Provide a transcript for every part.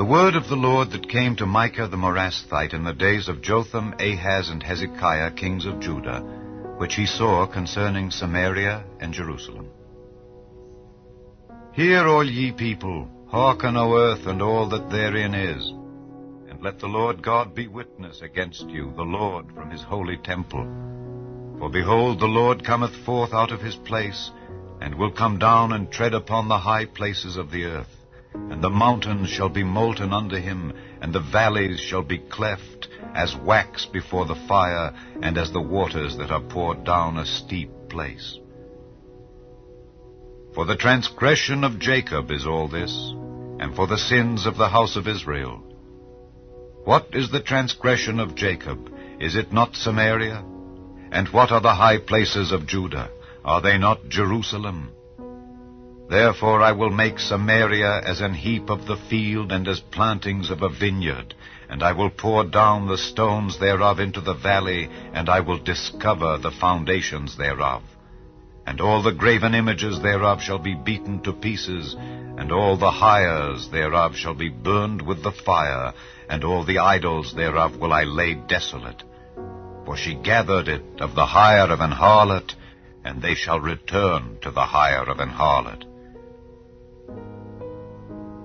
The word of the Lord that came to Micah the Morasthite in the days of Jotham, Ahaz, and Hezekiah, kings of Judah, which he saw concerning Samaria and Jerusalem. Hear, all ye people, hearken, O earth, and all that therein is, and let the Lord God be witness against you, the Lord from his holy temple. For behold, the Lord cometh forth out of his place, and will come down and tread upon the high places of the earth. And the mountains shall be molten under him, and the valleys shall be cleft, as wax before the fire, and as the waters that are poured down a steep place. For the transgression of Jacob is all this, and for the sins of the house of Israel. What is the transgression of Jacob? Is it not Samaria? And what are the high places of Judah? Are they not Jerusalem? Therefore I will make Samaria as an heap of the field, and as plantings of a vineyard. And I will pour down the stones thereof into the valley, and I will discover the foundations thereof. And all the graven images thereof shall be beaten to pieces, and all the hires thereof shall be burned with the fire, and all the idols thereof will I lay desolate. For she gathered it of the hire of an harlot, and they shall return to the hire of an harlot.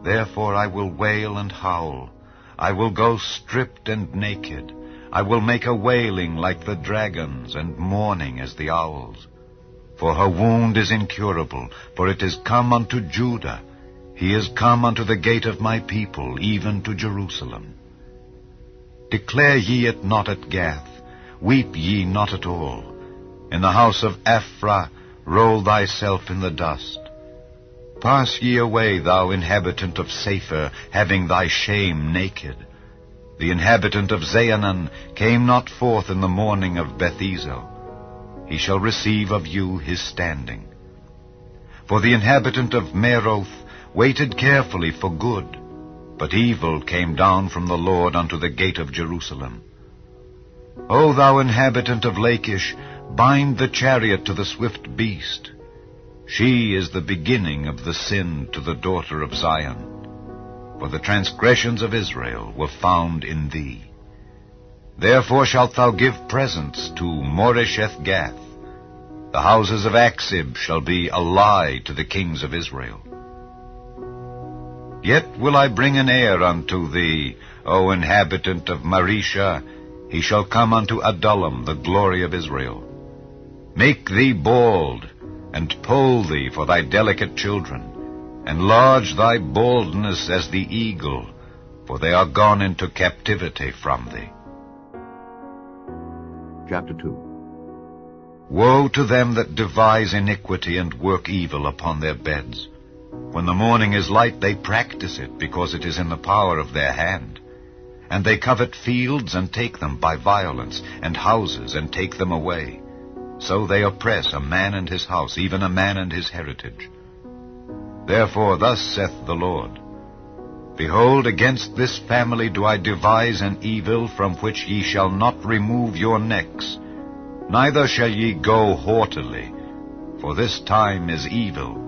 Therefore I will wail and howl. I will go stripped and naked. I will make a wailing like the dragons, and mourning as the owls. For her wound is incurable, for it is come unto Judah. He is come unto the gate of my people, even to Jerusalem. Declare ye it not at Gath, weep ye not at all. In the house of Ephraim roll thyself in the dust. Pass ye away, thou inhabitant of Sapher, having thy shame naked. The inhabitant of Zaanan came not forth in the morning of Beth-ezel. He shall receive of you his standing. For the inhabitant of Meroth waited carefully for good, but evil came down from the Lord unto the gate of Jerusalem. O thou inhabitant of Lachish, bind the chariot to the swift beast. She is the beginning of the sin to the daughter of Zion. For the transgressions of Israel were found in thee. Therefore shalt thou give presents to Moresheth Gath. The houses of Achzib shall be a lie to the kings of Israel. Yet will I bring an heir unto thee, O inhabitant of Mareshah. He shall come unto Adullam, the glory of Israel. Make thee bald, and poll thee for thy delicate children. Enlarge thy baldness as the eagle, for they are gone into captivity from thee. Chapter 2. Woe to them that devise iniquity and work evil upon their beds. When the morning is light, they practice it, because it is in the power of their hand. And they covet fields and take them by violence, and houses and take them away. So they oppress a man and his house, even a man and his heritage. Therefore thus saith the Lord, Behold, against this family do I devise an evil, from which ye shall not remove your necks, neither shall ye go haughtily, for this time is evil.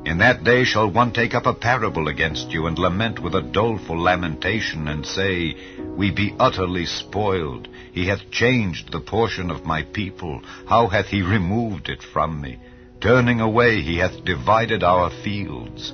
In that day shall one take up a parable against you, and lament with a doleful lamentation, and say, We be utterly spoiled. He hath changed the portion of my people. How hath he removed it from me? Turning away, he hath divided our fields.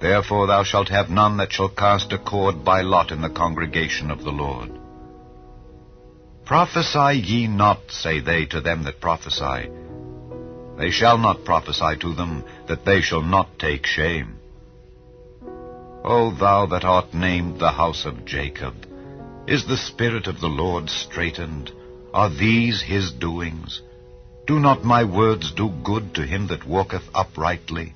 Therefore thou shalt have none that shall cast a cord by lot in the congregation of the Lord. Prophesy ye not, say they to them that prophesy. They shall not prophesy to them, that they shall not take shame. O thou that art named the house of Jacob, is the spirit of the Lord straitened? Are these his doings? Do not my words do good to him that walketh uprightly?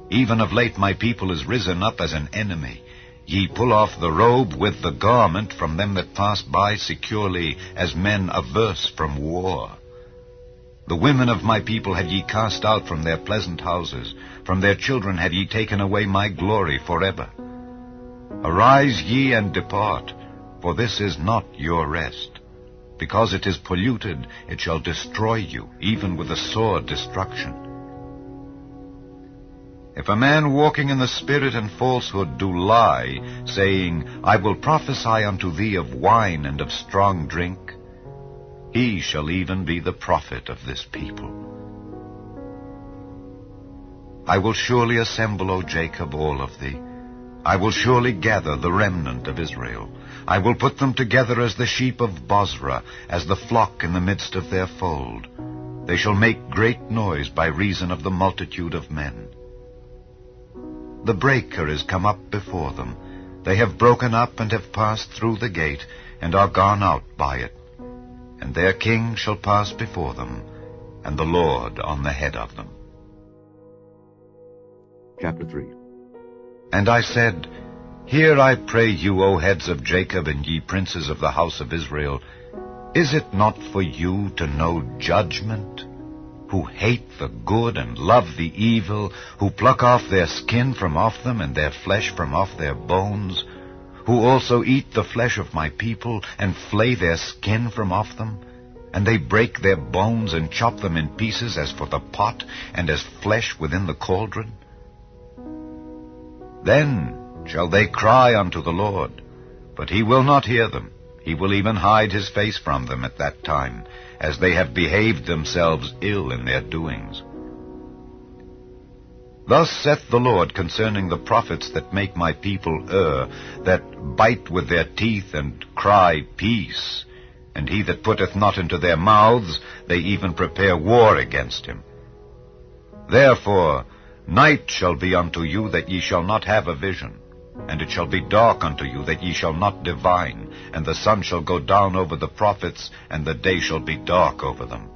Even of late my people is risen up as an enemy. Ye pull off the robe with the garment from them that pass by securely, as men averse from war. The women of my people have ye cast out from their pleasant houses. From their children have ye taken away my glory forever. Arise ye and depart, for this is not your rest. Because it is polluted, it shall destroy you, even with a sore destruction. If a man walking in the Spirit and falsehood do lie, saying, I will prophesy unto thee of wine and of strong drink, he shall even be the prophet of this people. I will surely assemble, O Jacob, all of thee. I will surely gather the remnant of Israel. I will put them together as the sheep of Bozrah, as the flock in the midst of their fold. They shall make great noise by reason of the multitude of men. The breaker is come up before them. They have broken up and have passed through the gate, and are gone out by it. And their king shall pass before them, and the Lord on the head of them. Chapter 3. And I said, Hear, I pray you, O heads of Jacob, and ye princes of the house of Israel, is it not for you to know judgment, who hate the good and love the evil, who pluck off their skin from off them, and their flesh from off their bones, who also eat the flesh of my people, and flay their skin from off them? And they break their bones, and chop them in pieces, as for the pot, and as flesh within the cauldron? Then shall they cry unto the Lord, but he will not hear them. He will even hide his face from them at that time, as they have behaved themselves ill in their doings. Thus saith the Lord concerning the prophets that make my people err, that bite with their teeth and cry, Peace, and he that putteth not into their mouths, they even prepare war against him. Therefore night shall be unto you, that ye shall not have a vision, and it shall be dark unto you, that ye shall not divine, and the sun shall go down over the prophets, and the day shall be dark over them.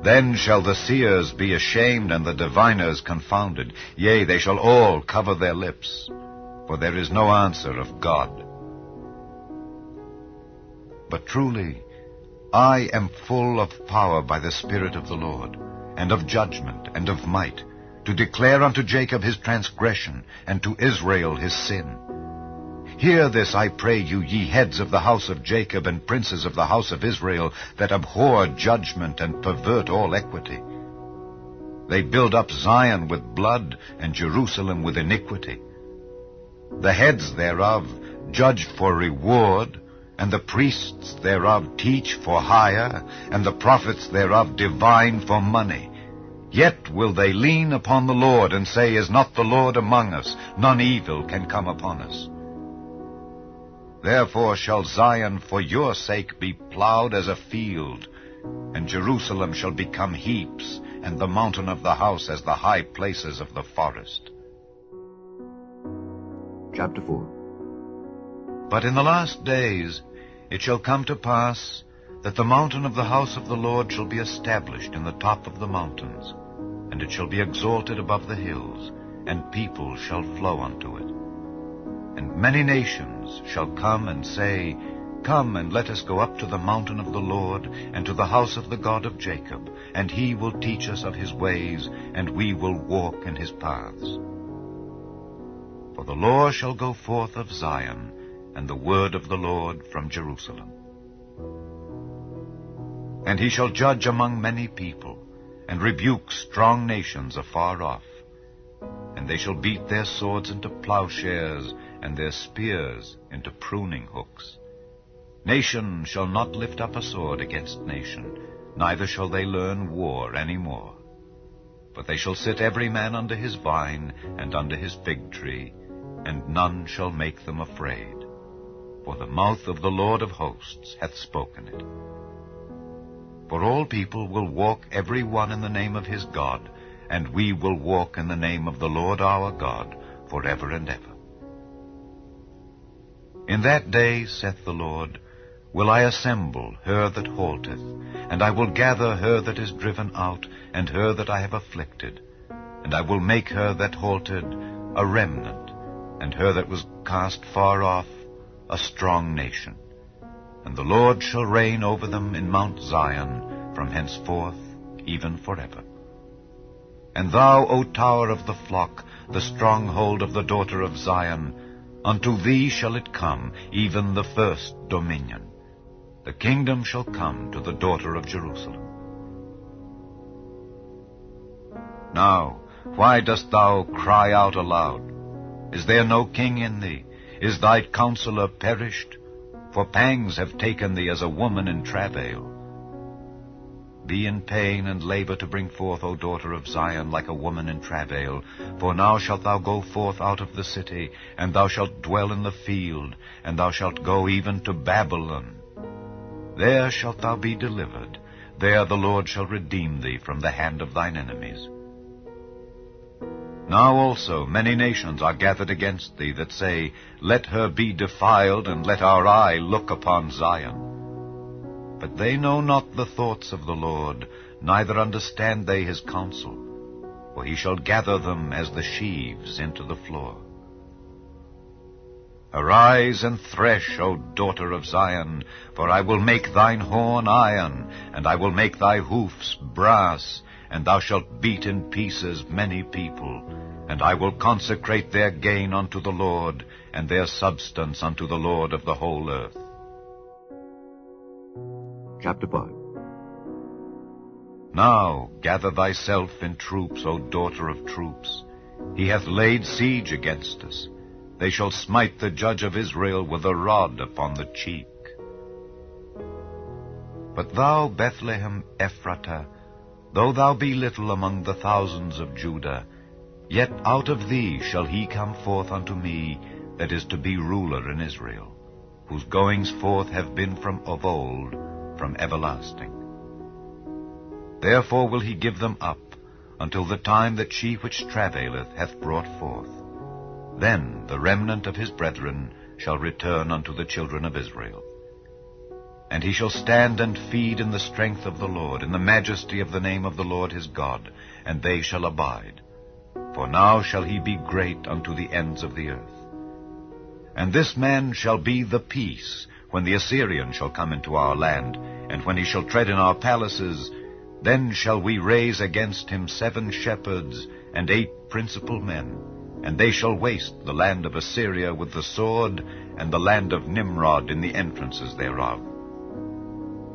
Then shall the seers be ashamed, and the diviners confounded. Yea, they shall all cover their lips, for there is no answer of God. But truly, I am full of power by the Spirit of the Lord, and of judgment, and of might, to declare unto Jacob his transgression, and to Israel his sin. Hear this, I pray you, ye heads of the house of Jacob, and princes of the house of Israel, that abhor judgment, and pervert all equity. They build up Zion with blood, and Jerusalem with iniquity. The heads thereof judge for reward, and the priests thereof teach for hire, and the prophets thereof divine for money. Yet will they lean upon the Lord, and say, Is not the Lord among us? None evil can come upon us. Therefore shall Zion for your sake be plowed as a field, and Jerusalem shall become heaps, and the mountain of the house as the high places of the forest. Chapter 4. But in the last days it shall come to pass, that the mountain of the house of the Lord shall be established in the top of the mountains, and it shall be exalted above the hills, and people shall flow unto it. And many nations shall come and say, Come, and let us go up to the mountain of the Lord, and to the house of the God of Jacob, and he will teach us of his ways, and we will walk in his paths. For the law shall go forth of Zion, and the word of the Lord from Jerusalem. And he shall judge among many people, and rebuke strong nations afar off. And they shall beat their swords into plowshares, and their spears into pruning hooks. Nation shall not lift up a sword against nation, neither shall they learn war any more. But they shall sit every man under his vine, and under his fig tree, and none shall make them afraid. For the mouth of the Lord of hosts hath spoken it. For all people will walk every one in the name of his God, and we will walk in the name of the Lord our God forever and ever. In that day, saith the Lord, will I assemble her that halteth, and I will gather her that is driven out, and her that I have afflicted, and I will make her that halted a remnant, and her that was cast far off a strong nation. And the Lord shall reign over them in Mount Zion from henceforth even forever. And thou, O tower of the flock, the stronghold of the daughter of Zion, unto thee shall it come, even the first dominion. The kingdom shall come to the daughter of Jerusalem. Now why dost thou cry out aloud? Is there no king in thee? Is thy counselor perished? For pangs have taken thee as a woman in travail. Be in pain and labor to bring forth, O daughter of Zion, like a woman in travail. For now shalt thou go forth out of the city, and thou shalt dwell in the field, and thou shalt go even to Babylon. There shalt thou be delivered. There the Lord shall redeem thee from the hand of thine enemies. Now also many nations are gathered against thee, that say, Let her be defiled, and let our eye look upon Zion. But they know not the thoughts of the Lord, neither understand they his counsel. For he shall gather them as the sheaves into the floor. Arise and thresh, O daughter of Zion, for I will make thine horn iron, and I will make thy hoofs brass, and thou shalt beat in pieces many people. And I will consecrate their gain unto the Lord, and their substance unto the Lord of the whole earth. Chapter 5. Now gather thyself in troops, O daughter of troops. He hath laid siege against us. They shall smite the judge of Israel with a rod upon the cheek. But thou, Bethlehem Ephratah, though thou be little among the thousands of Judah, yet out of thee shall he come forth unto me, that is to be ruler in Israel, whose goings forth have been from of old, from everlasting. Therefore will he give them up, until the time that she which travaileth hath brought forth. Then the remnant of his brethren shall return unto the children of Israel. And he shall stand and feed in the strength of the Lord, in the majesty of the name of the Lord his God, and they shall abide. For now shall he be great unto the ends of the earth. And this man shall be the peace, when the Assyrian shall come into our land, and when he shall tread in our palaces. Then shall we raise against him 7 shepherds, and 8 principal men, and they shall waste the land of Assyria with the sword, and the land of Nimrod in the entrances thereof.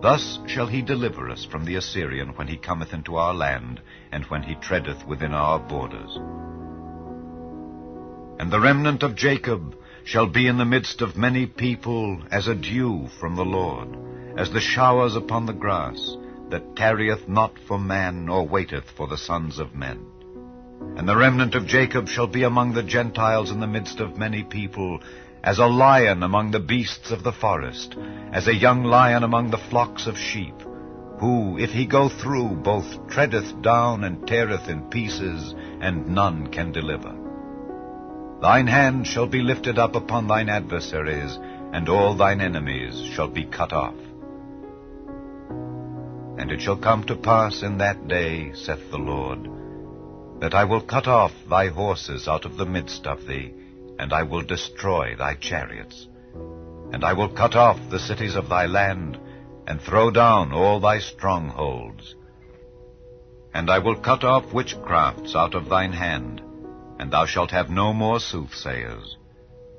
Thus shall he deliver us from the Assyrian when he cometh into our land, and when he treadeth within our borders. And the remnant of Jacob shall be in the midst of many people as a dew from the Lord, as the showers upon the grass, that tarrieth not for man, nor waiteth for the sons of men. And the remnant of Jacob shall be among the Gentiles in the midst of many people, as a lion among the beasts of the forest, as a young lion among the flocks of sheep, who, if he go through, both treadeth down and teareth in pieces, and none can deliver. Thine hand shall be lifted up upon thine adversaries, and all thine enemies shall be cut off. And it shall come to pass in that day, saith the Lord, that I will cut off thy horses out of the midst of thee, and I will destroy thy chariots. And I will cut off the cities of thy land, and throw down all thy strongholds. And I will cut off witchcrafts out of thine hand, and thou shalt have no more soothsayers.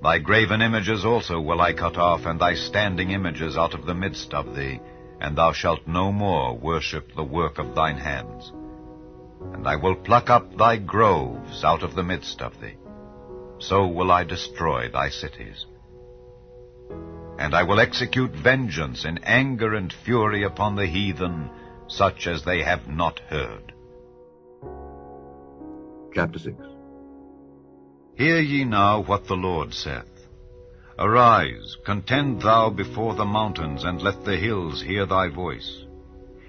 Thy graven images also will I cut off, and thy standing images out of the midst of thee, and thou shalt no more worship the work of thine hands. And I will pluck up thy groves out of the midst of thee. So will I destroy thy cities. And I will execute vengeance in anger and fury upon the heathen, such as they have not heard. Chapter 6. Hear ye now what the Lord saith. Arise, contend thou before the mountains, and let the hills hear thy voice.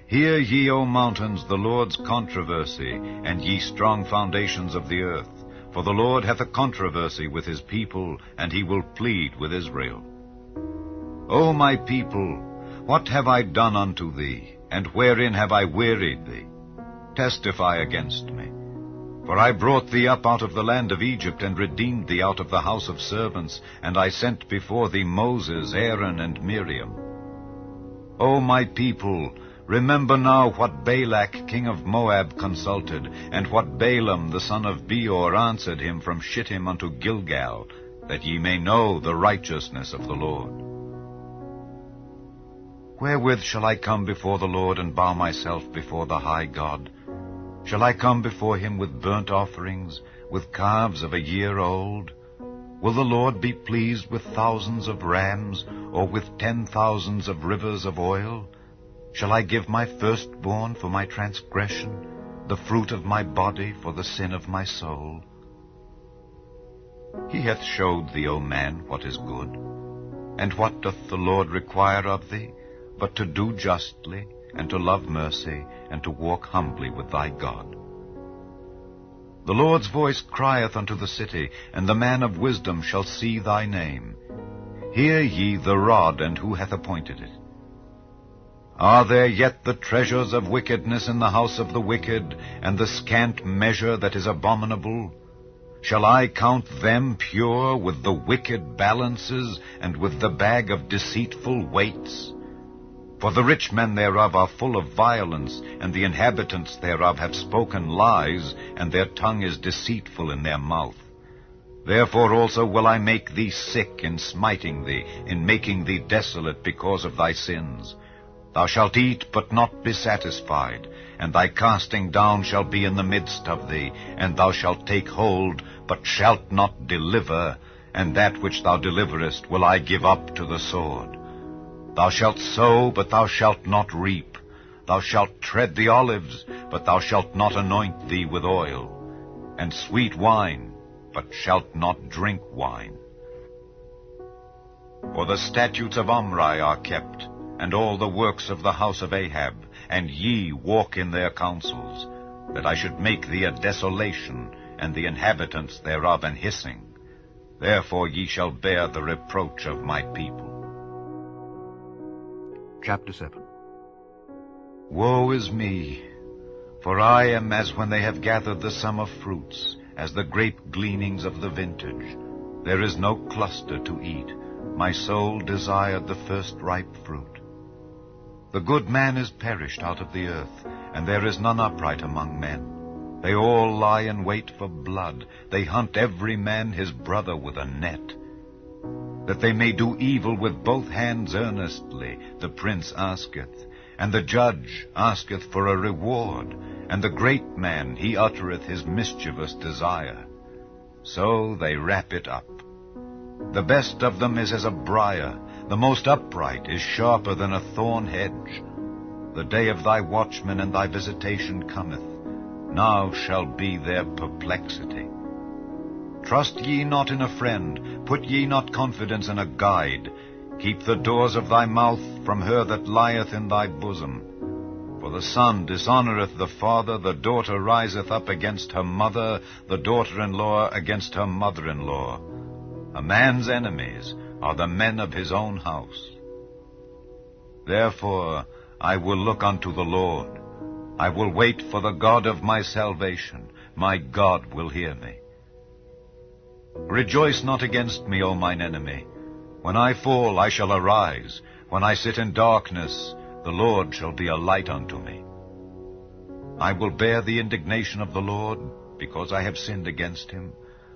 Hear ye, O mountains, the Lord's controversy, and ye strong foundations of the earth. For the Lord hath a controversy with his people, and he will plead with Israel. O my people, what have I done unto thee, and wherein have I wearied thee? Testify against me. For I brought thee up out of the land of Egypt, and redeemed thee out of the house of servants, and I sent before thee Moses, Aaron, and Miriam. O my people, remember now what Balak king of Moab consulted, and what Balaam the son of Beor answered him from Shittim unto Gilgal, that ye may know the righteousness of the Lord. Wherewith shall I come before the Lord, and bow myself before the high God? Shall I come before him with burnt offerings, with calves of a year old? Will the Lord be pleased with thousands of rams, or with 10,000s of rivers of oil? Shall I give my firstborn for my transgression, the fruit of my body for the sin of my soul? He hath showed thee, O man, what is good. And what doth the Lord require of thee, but to do justly, and to love mercy, and to walk humbly with thy God? The Lord's voice crieth unto the city, and the man of wisdom shall see thy name. Hear ye the rod, and who hath appointed it? Are there yet the treasures of wickedness in the house of the wicked, and the scant measure that is abominable? Shall I count them pure with the wicked balances, and with the bag of deceitful weights? For the rich men thereof are full of violence, and the inhabitants thereof have spoken lies, and their tongue is deceitful in their mouth. Therefore also will I make thee sick in smiting thee, in making thee desolate because of thy sins. Thou shalt eat, but not be satisfied, and thy casting down shall be in the midst of thee, and thou shalt take hold, but shalt not deliver, and that which thou deliverest will I give up to the sword. Thou shalt sow, but thou shalt not reap. Thou shalt tread the olives, but thou shalt not anoint thee with oil, and sweet wine, but shalt not drink wine. For the statutes of Omri are kept, and all the works of the house of Ahab, and ye walk in their counsels, that I should make thee a desolation, and the inhabitants thereof an hissing. Therefore ye shall bear the reproach of my people. Chapter 7. Woe is me, for I am as when they have gathered the summer fruits, as the grape gleanings of the vintage. There is no cluster to eat. My soul desired the first ripe fruit. The good man is perished out of the earth, and there is none upright among men. They all lie in wait for blood. They hunt every man his brother with a net. That they may do evil with both hands earnestly, the prince asketh, and the judge asketh for a reward, and the great man, he uttereth his mischievous desire. So they wrap it up. The best of them is as a briar, the most upright is sharper than a thorn hedge. The day of thy watchmen and thy visitation cometh. Now shall be their perplexity. Trust ye not in a friend, put ye not confidence in a guide. Keep the doors of thy mouth from her that lieth in thy bosom. For the son dishonoureth the father, the daughter riseth up against her mother, the daughter-in-law against her mother-in-law. A man's enemies are the men of his own house. Therefore I will look unto the Lord. I will wait for the God of my salvation. My God will hear me. Rejoice not against me, O mine enemy. When I fall, I shall arise. When I sit in darkness, the Lord shall be a light unto me. I will bear the indignation of the Lord, because I have sinned against him,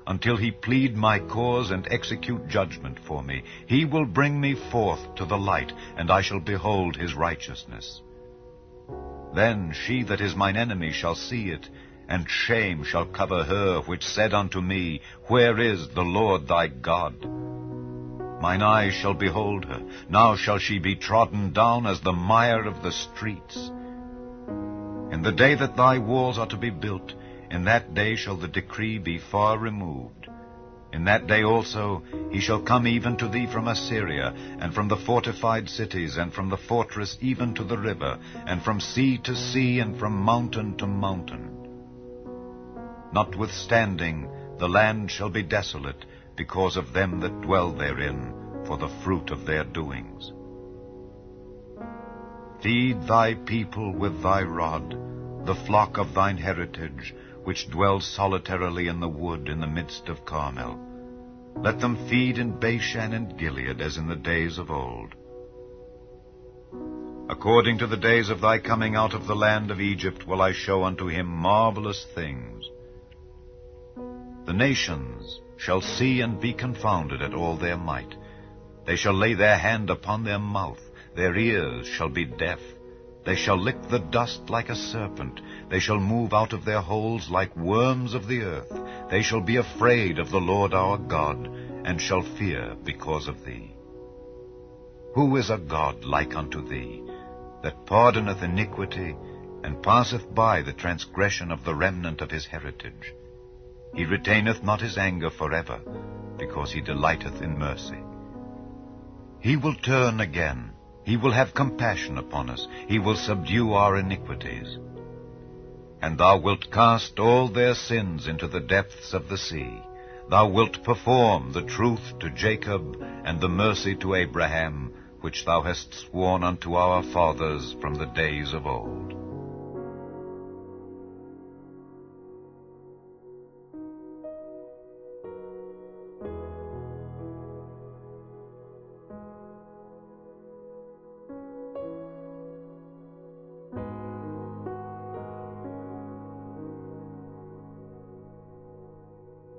until he plead my cause and execute judgment for me. He will bring me forth to the light, and I shall behold his righteousness. Then she that is mine enemy shall see it, and shame shall cover her which said unto me, Where is the Lord thy God? Mine eyes shall behold her. Now shall she be trodden down as the mire of the streets. In the day that thy walls are to be built, in that day shall the decree be far removed. In that day also he shall come even to thee from Assyria, and from the fortified cities, and from the fortress even to the river, and from sea to sea, and from mountain to mountain. Notwithstanding, the land shall be desolate, because of them that dwell therein, for the fruit of their doings. Feed thy people with thy rod, the flock of thine heritage, which dwells solitarily in the wood in the midst of Carmel. Let them feed in Bashan and Gilead, as in the days of old. According to the days of thy coming out of the land of Egypt will I show unto him marvelous things. The nations shall see and be confounded at all their might. They shall lay their hand upon their mouth, their ears shall be deaf. They shall lick the dust like a serpent, They shall move out of their holes like worms of the earth. They shall be afraid of the Lord our God, and shall fear because of thee. Who is a God like unto thee, that pardoneth iniquity, and passeth by the transgression of the remnant of his heritage? He retaineth not his anger forever, because he delighteth in mercy. He will turn again. He will have compassion upon us. He will subdue our iniquities. And thou wilt cast all their sins into the depths of the sea. Thou wilt perform the truth to Jacob, and the mercy to Abraham, which thou hast sworn unto our fathers from the days of old.